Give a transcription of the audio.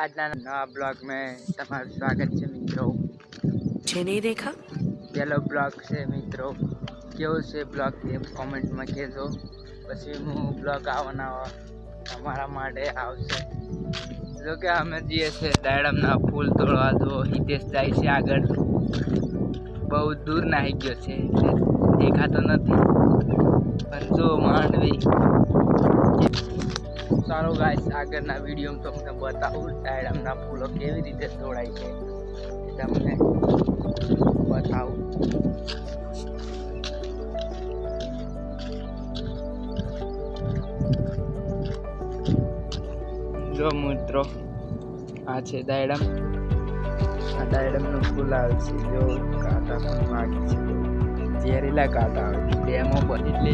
આજના નવા બ્લોગ में તમારું સ્વાગત છે મિત્રો। જે નહીં દેખા પહેલો બ્લોગ છે મિત્રો। કેવો છે બ્લોગ એ કોમેન્ટમાં કહેજો। પછી હું બ્લોગ આવવાના તમારા માટે આવશે। જો કે અમે જઈએ છે દાડમના ફૂલ તોડવા। જો હિતેશ જાય છે આગળ, બહુ દૂર નાહી ગયો છે એટલે દેખાતો નથી, પણ જો માંડવી। ચાલો ગાઈસ, આગળના વિડીયોમાં તમને બતાવું દાડમના ફૂલો કેવી રીતે તોડાય છે, તમને બતાવું। જો મિત્રો, આ છે દાડમ। આ દાડમનું ફૂલ આવે છે, જો કાંટા પણ વાગે છે, ઝેરીલા કાંટા આવે છે, ડેમો પર એટલે